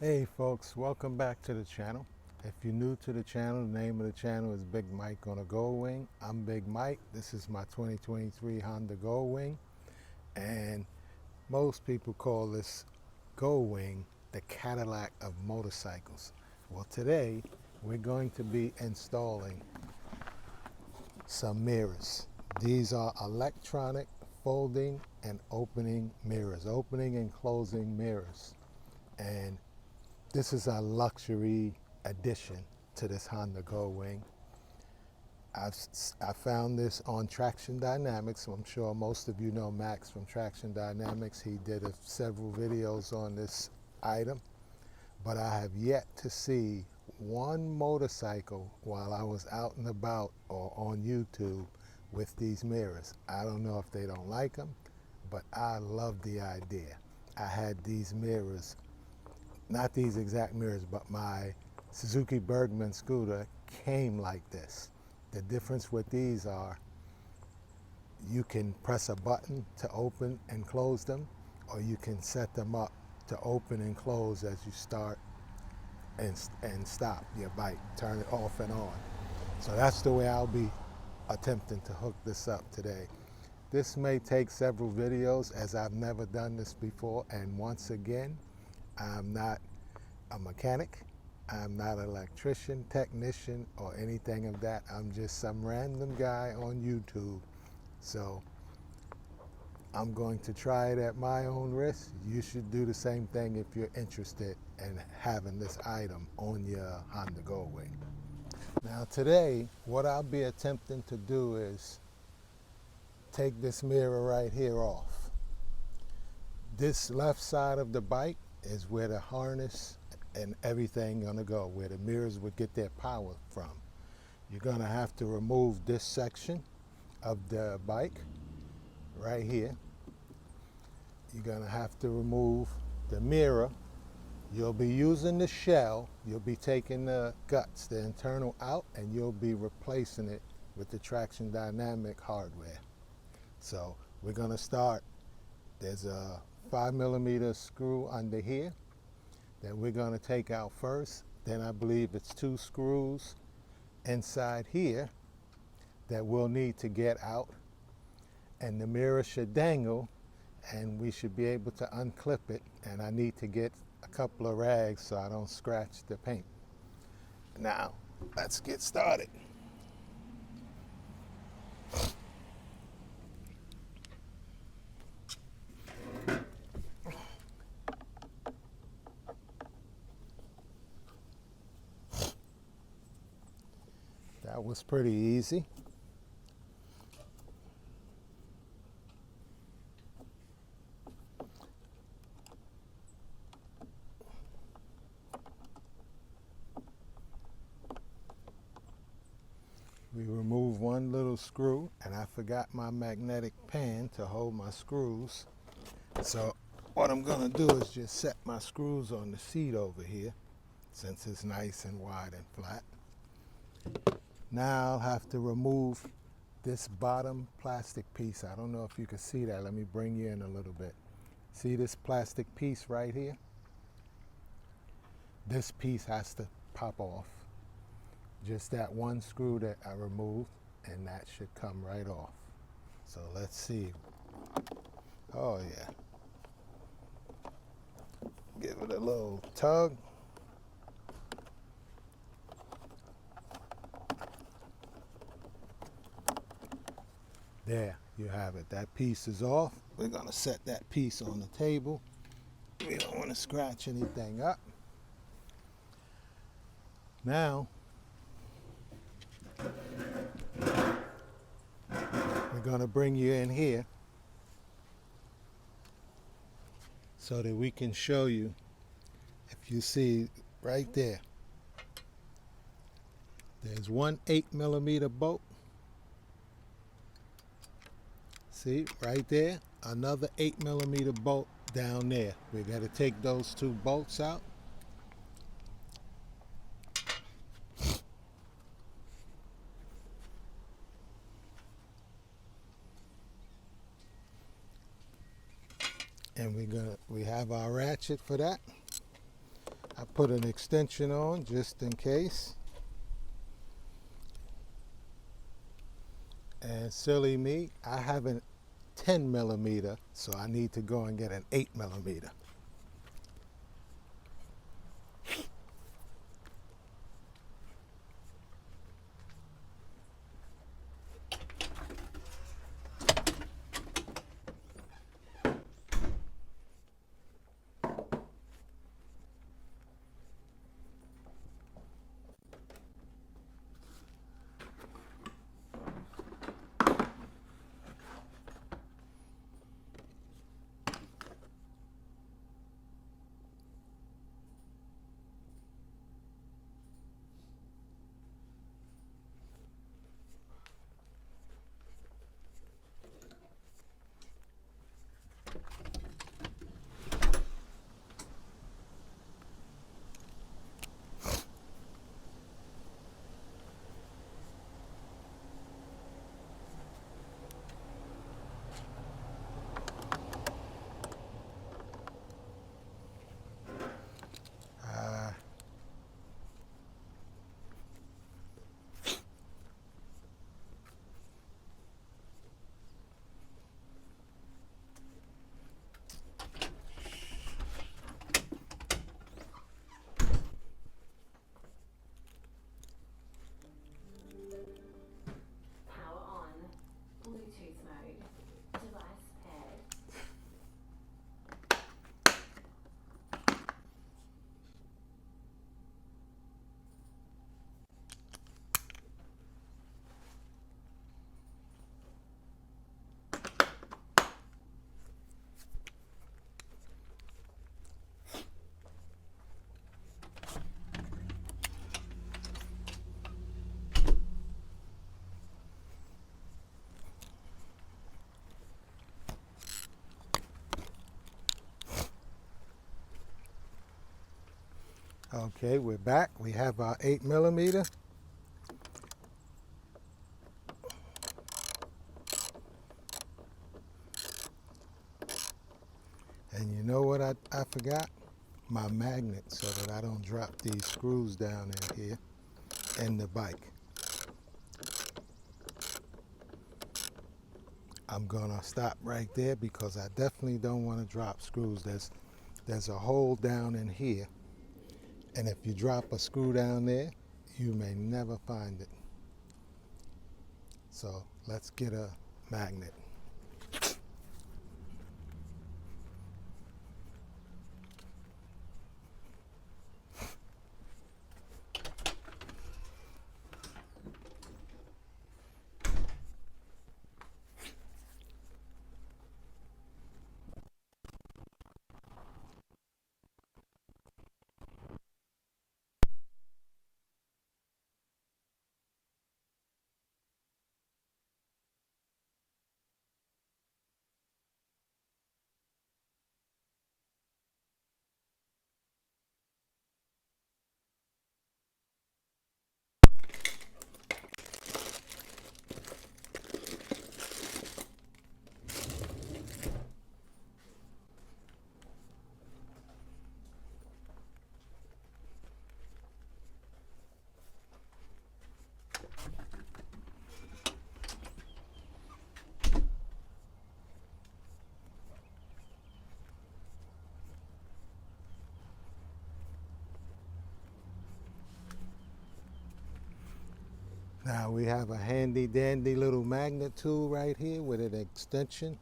Hey folks, welcome back to the channel. If you're new to the channel, the name of the channel is Big Mike on a Goldwing. I'm Big Mike. This is my 2023 Honda Goldwing, and most people call this Goldwing the Cadillac of motorcycles. Well, today we're going to be installing some mirrors. These are electronic folding and opening mirrors, opening and closing mirrors. And this is a luxury addition to this Honda Goldwing. I found this on Traction Dynamics. So I'm sure most of you know Max from Traction Dynamics. He did several videos on this item, but I have yet to see one motorcycle while I was out and about or on YouTube with these mirrors. I don't know if they don't like them, but I love the idea. I had these mirrors, not these exact mirrors, but my Suzuki Bergman scooter came like this. The difference with these are you can press a button to open and close them, or you can set them up to open and close as you start and stop your bike, turn it off and on. So that's the way I'll be attempting to hook this up today. This may take several videos as I've never done this before, and once again, I'm not a mechanic. I'm not an electrician, technician, or anything of that. I'm just some random guy on YouTube. So I'm going to try it at my own risk. You should do the same thing if you're interested in having this item on your Honda Goldwing. Now today, what I'll be attempting to do is take this mirror right here off. This left side of the bike is where the harness and everything gonna go, where the mirrors would get their power from. You're gonna have to remove this section of the bike right here. You're gonna have to remove the mirror. You'll be using the shell. You'll be taking the guts, the internal out, and you'll be replacing it with the Traction Dynamic hardware. So we're gonna start. There's a 5mm screw under here that we're going to take out first. Then I believe it's 2 screws inside here that we'll need to get out, and the mirror should dangle and we should be able to unclip it, and I need to get a couple of rags so I don't scratch the paint. Now let's get started. That was pretty easy. We remove one little screw, and I forgot my magnetic pan to hold my screws. So what I'm gonna do is just set my screws on the seat over here, since it's nice and wide and flat. Now I'll have to remove this bottom plastic piece. I don't know if you can see that. Let me bring you in a little bit. See this plastic piece right here? This piece has to pop off. Just that one screw that I removed, and that should come right off. So let's see. Oh yeah. Give it a little tug. There, you have it. That piece is off. We're gonna set that piece on the table. We don't want to scratch anything up. Now, we're gonna bring you in here so that we can show you. If you see right there, there's one 8mm bolt. See, right there, another 8mm bolt down there. We got to take those 2 bolts out. And we have our ratchet for that. I put an extension on just in case. And silly me, I have a 10 millimeter, so I need to go and get an 8 millimeter. Power on. Bluetooth mode. Device paired. Okay, we're back. We have our 8 millimeter. And you know what I forgot? My magnet, so that I don't drop these screws down in here in the bike. I'm gonna stop right there because I definitely don't want to drop screws. There's a hole down in here, and if you drop a screw down there, you may never find it. So let's get a magnet. Now we have a handy dandy little magnet tool right here with an extension,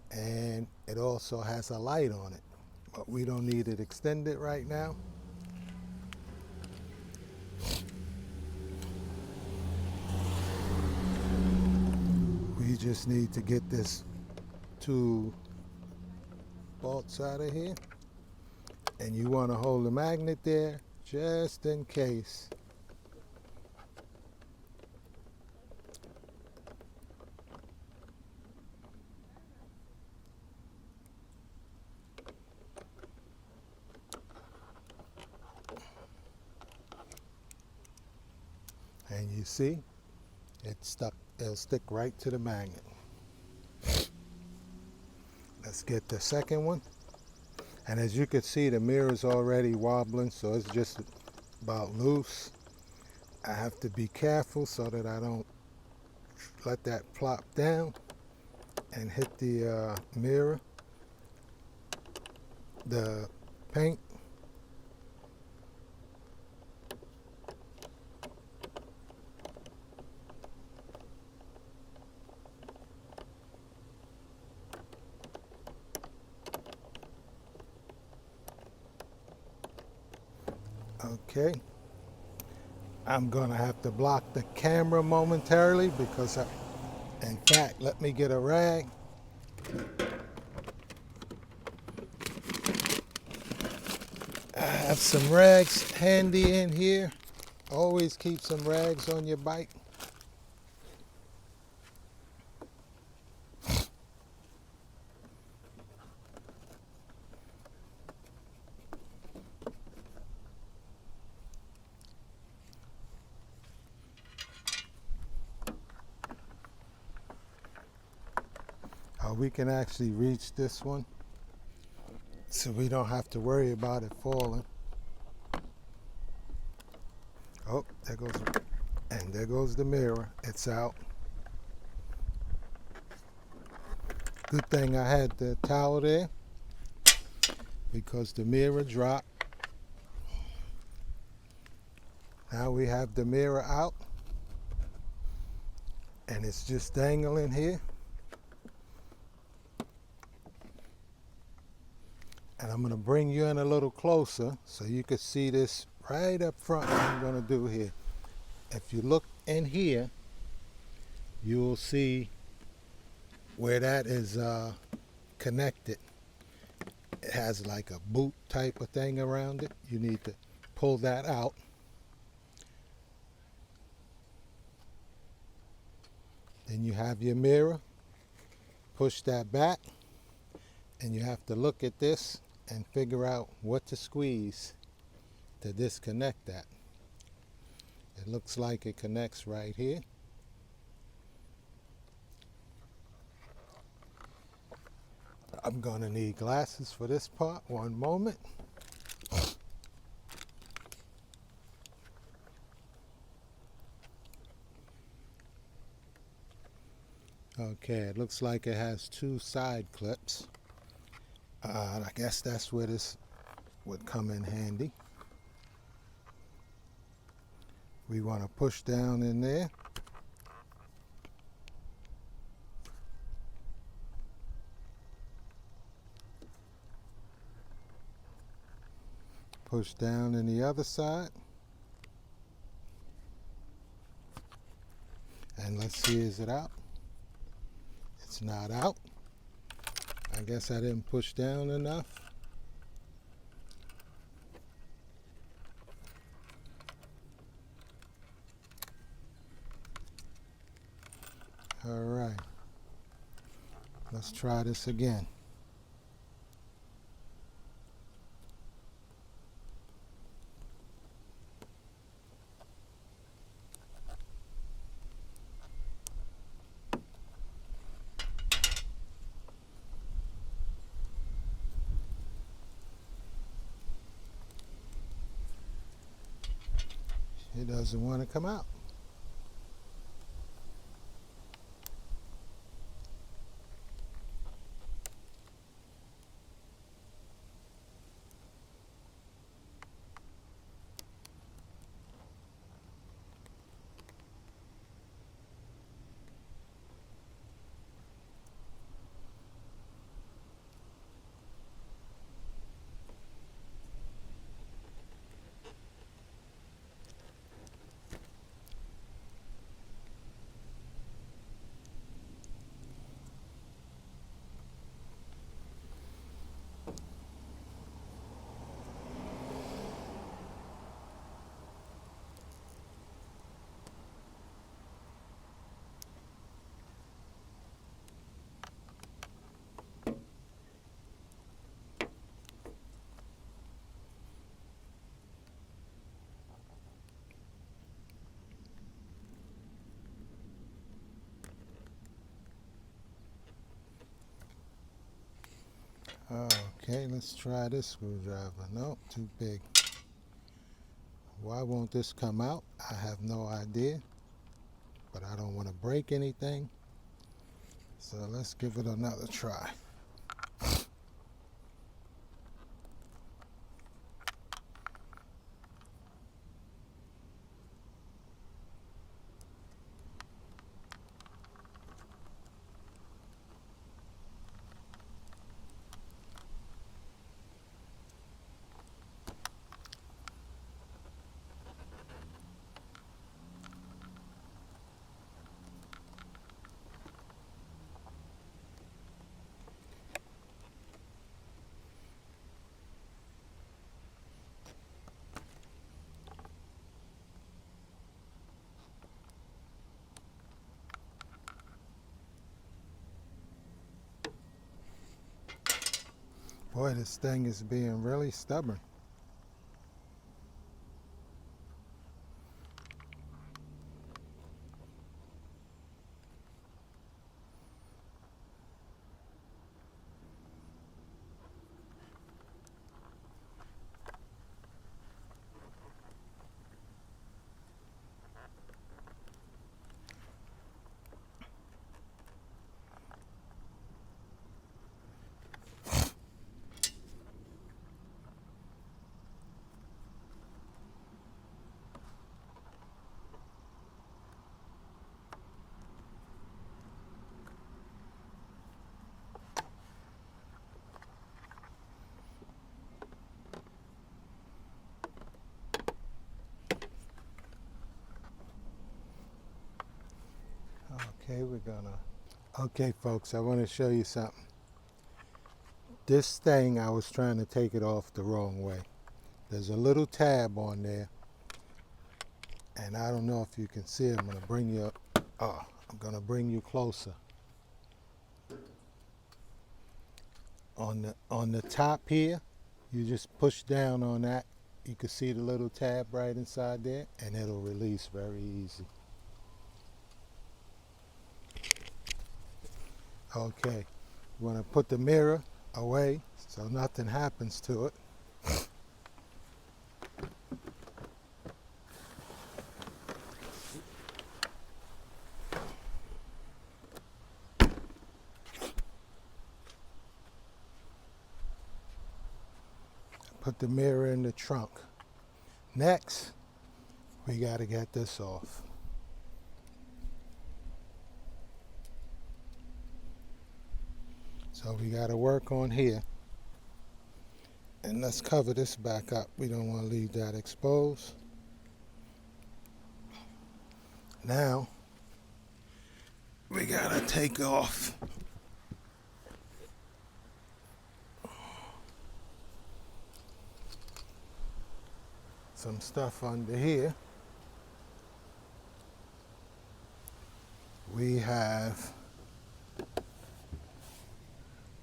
and it also has a light on it, but we don't need it extended right now. We just need to get this two bolts out of here, and you want to hold the magnet there just in case. And you see, it's stuck. It'll stick right to the magnet. Let's get the second one. And as you can see, the mirror is already wobbling, so it's just about loose. I have to be careful so that I don't let that plop down and hit the mirror, the paint. Okay, I'm gonna have to block the camera momentarily because in fact, let me get a rag. I have some rags handy in here. Always keep some rags on your bike. We can actually reach this one so we don't have to worry about it falling. Oh, there goes, and there goes the mirror. It's out. Good thing I had the towel there because the mirror dropped. Now we have the mirror out and it's just dangling here. And I'm going to bring you in a little closer so you can see this right up front what I'm going to do here. If you look in here, you'll see where that is connected. It has like a boot type of thing around it. You need to pull that out. Then you have your mirror. Push that back. And you have to look at this and figure out what to squeeze to disconnect that. It looks like it connects right here. I'm going to need glasses for this part. One moment. Okay, it looks like it has two side clips. I guess that's where this would come in handy. We want to push down in there. Push down in the other side. And let's see, is it out? It's not out. I guess I didn't push down enough. All right. Let's try this again. It doesn't want to come out. Okay, let's try this screwdriver. Nope, too big. Why won't this come out? I have no idea, but I don't want to break anything. So let's give it another try. Boy, this thing is being really stubborn. Okay, folks, I want to show you something. This thing, I was trying to take it off the wrong way. There's a little tab on there, and I don't know if you can see it. I'm going to bring you closer. On the top here, you just push down on that. You can see the little tab right inside there, and it'll release very easy. Okay, you want to put the mirror away so nothing happens to it. Put the mirror in the trunk. Next, we got to get this off. So we got to work on here. And let's cover this back up. We don't want to leave that exposed. Now, we got to take off some stuff under here. We have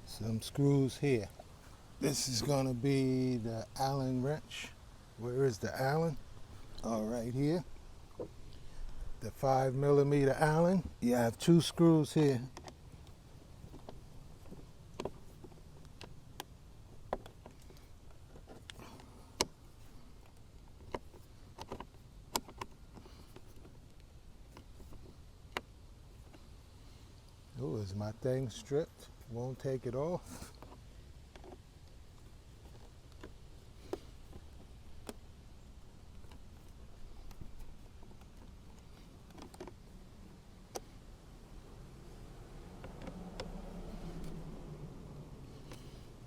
some screws here. This is going to be the Allen wrench. Where is the Allen? Oh, right here. The 5mm Allen. You have 2 screws here. Oh, is my thing stripped? Won't take it off.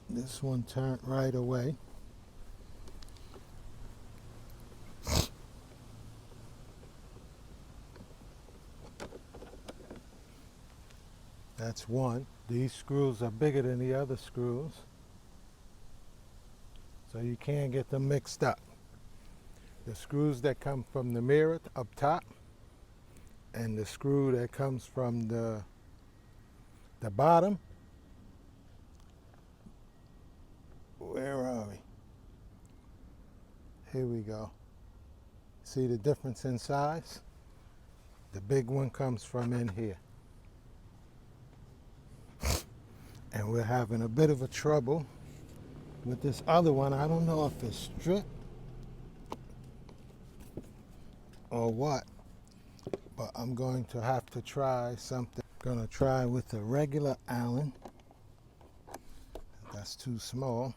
This one turned right away. That's one. These screws are bigger than the other screws, so you can't get them mixed up. The screws that come from the mirror up top and the screw that comes from the bottom. Where are we? Here we go. See the difference in size? The big one comes from in here. And And we're having a bit of a trouble with this other one. I don't know if it's stripped or what, but I'm going to have to try something. I'm going to try with a regular Allen. That's too small.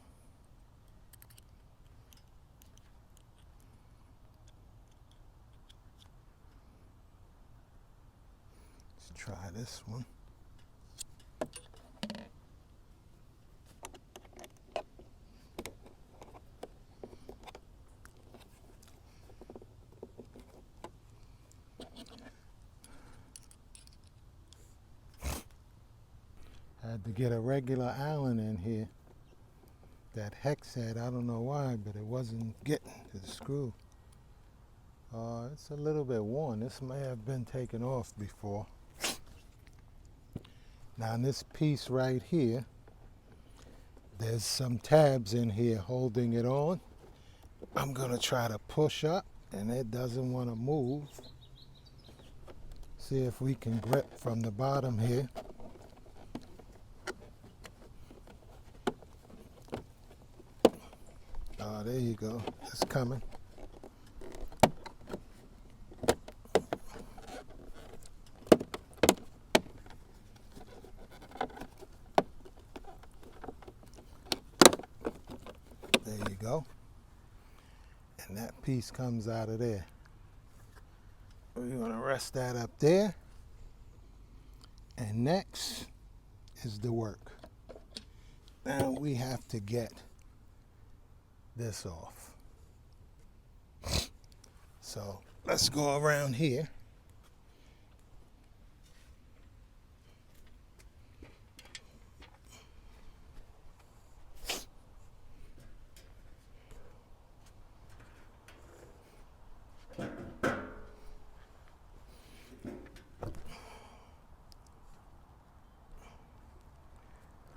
Let's try this one. Had to get a regular Allen in here. That hex head, I don't know why, but it wasn't getting to the screw. It's a little bit worn. This may have been taken off before. Now in this piece right here, there's some tabs in here holding it on. I'm gonna try to push up and it doesn't want to move. See if we can grip from the bottom here. There you go. It's coming. There you go. And that piece comes out of there. We're going to rest that up there. And next is the work. Now we have to get this off. So let's go around here.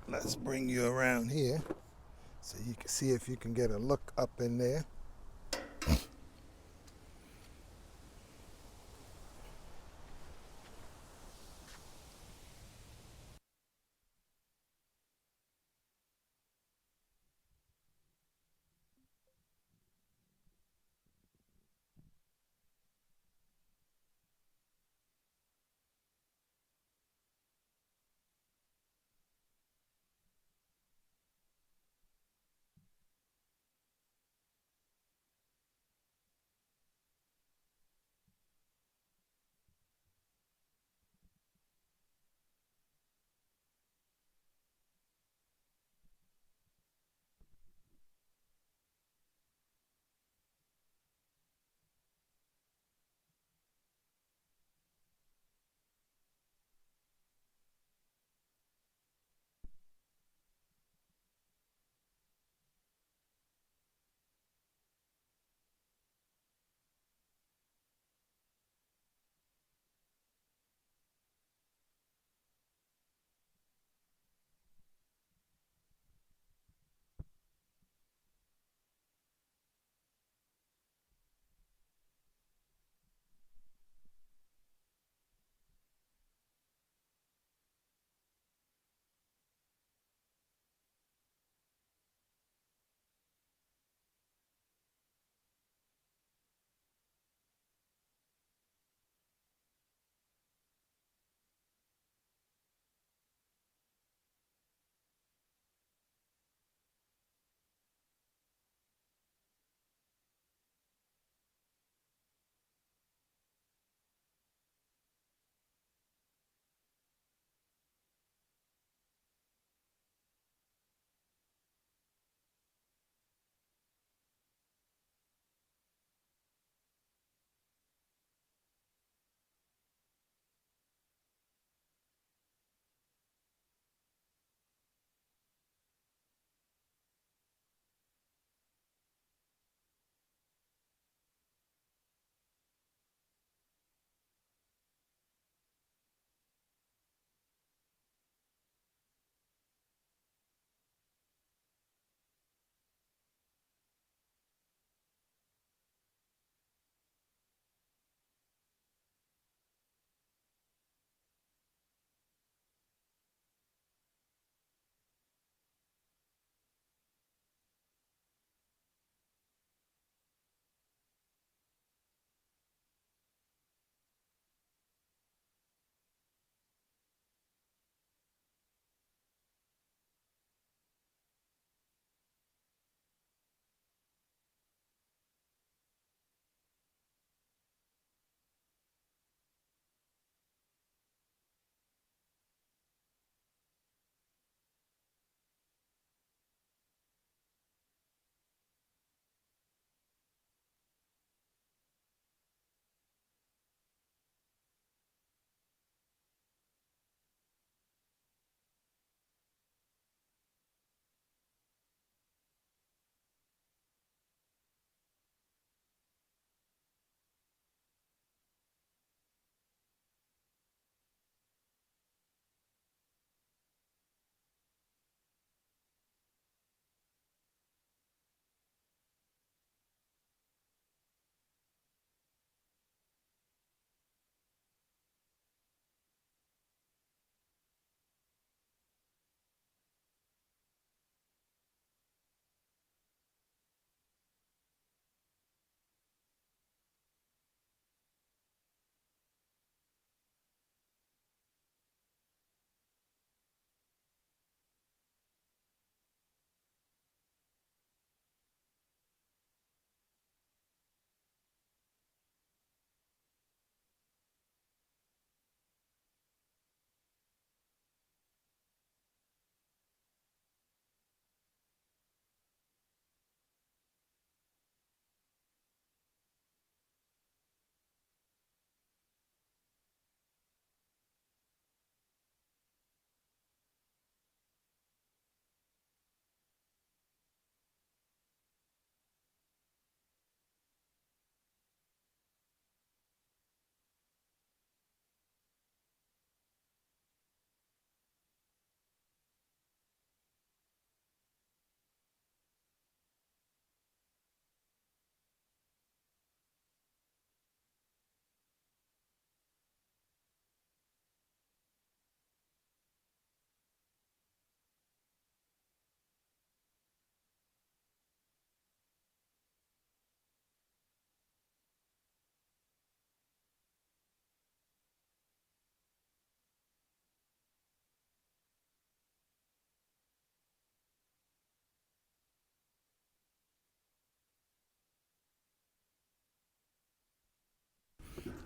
Let's bring you around here so you can see if you can get a look up in there.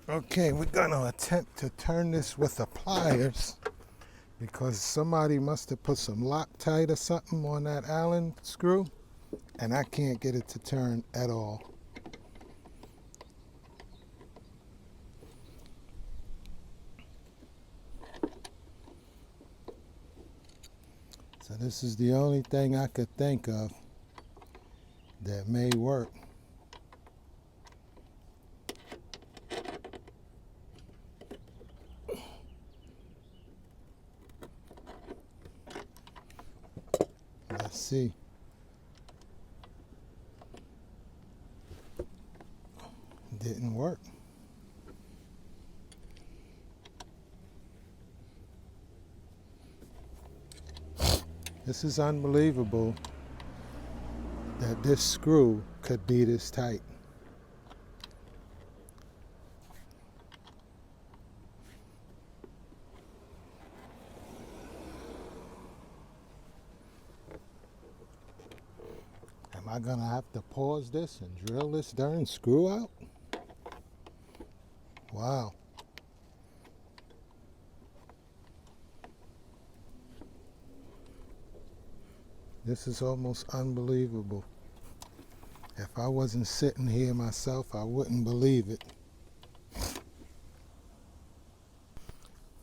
Okay, we're gonna attempt to turn this with the pliers because somebody must have put some Loctite or something on that Allen screw, and I can't get it to turn at all. So this is the only thing I could think of that may work. Let's see. Didn't work. This is unbelievable that this screw could be this tight. Am I gonna have to pause this and drill this darn screw out? Wow. This is almost unbelievable. If I wasn't sitting here myself, I wouldn't believe it.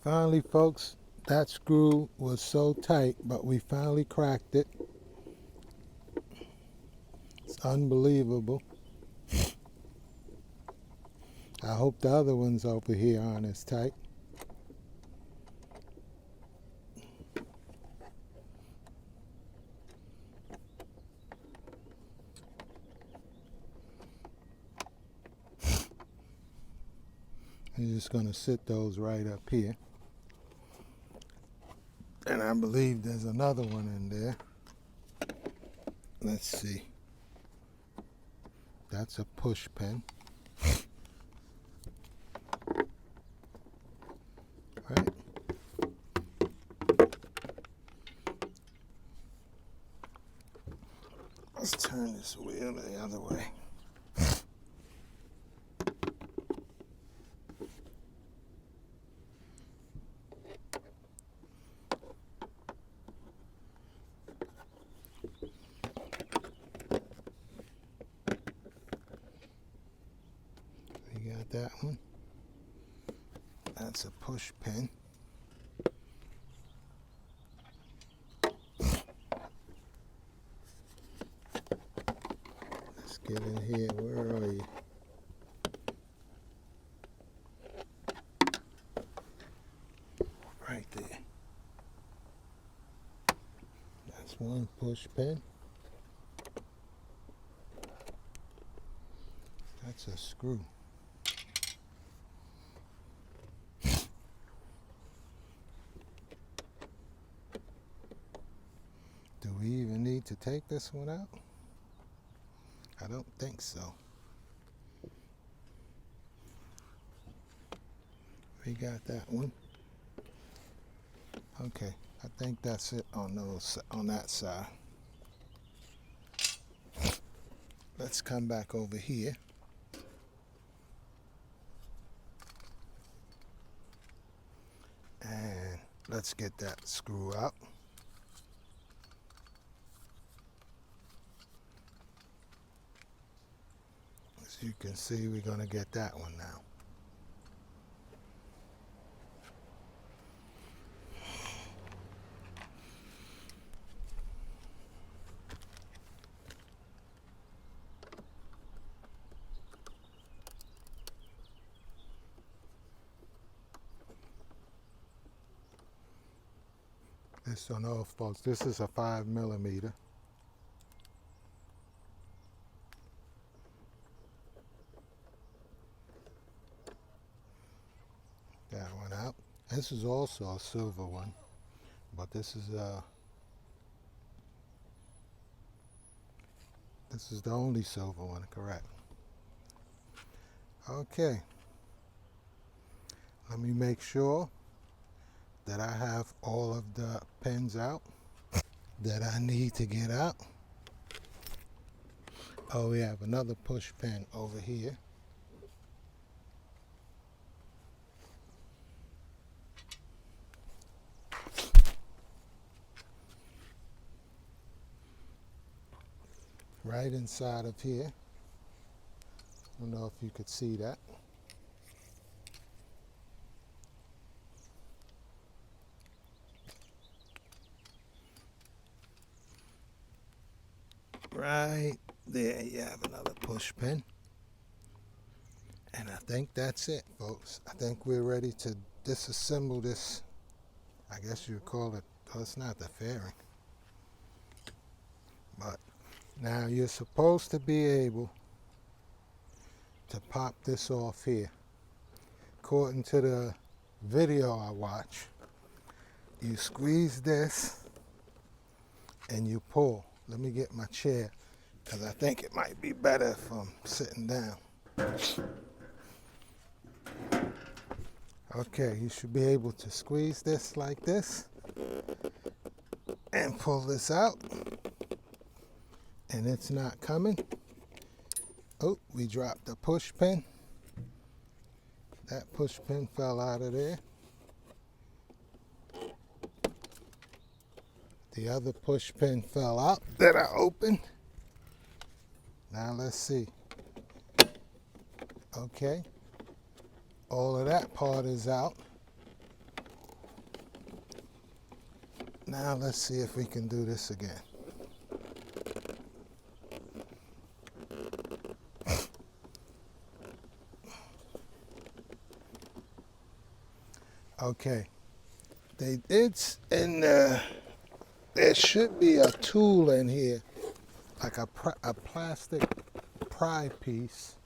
Finally, folks, that screw was so tight, but we finally cracked it. It's unbelievable. I hope the other ones over here aren't as tight. I'm just going to sit those right up here. And I believe there's another one in there. Let's see. That's a push pin. Right? Let's turn this wheel the other way. We got that one. That's a push pin. Let's get in here. Where are you? Right there. That's one push pin. That's a screw. Do we even need to take this one out? I don't think so. We got that one. Okay, I think that's it on that side. Let's come back over here. And let's get that screw out. As you can see, we're going to get that one now. This on all folks, this is a 5mm. That one out. This is also a silver one, but this is the only silver one, correct? Okay. Let me make sure that I have all of the pins out that I need to get out. Oh, we have another push pin over here. right inside of here. I don't know if you could see that. Right there you have another push pin. And I think that's it, folks. I think we're ready to disassemble this. I guess you'd call it, oh, it's not the fairing. But now you're supposed to be able to pop this off here. According to the video I watch, you squeeze this and you pull. Let me get my chair because I think it might be better if I'm sitting down. Okay, you should be able to squeeze this like this and pull this out. And it's not coming. Oh, we dropped the push pin. That push pin fell out of there. The other push pin fell out that I opened. Now let's see. Okay. All of that part is out. Now let's see if we can do this again. Okay. There should be a tool in here, like a plastic pry piece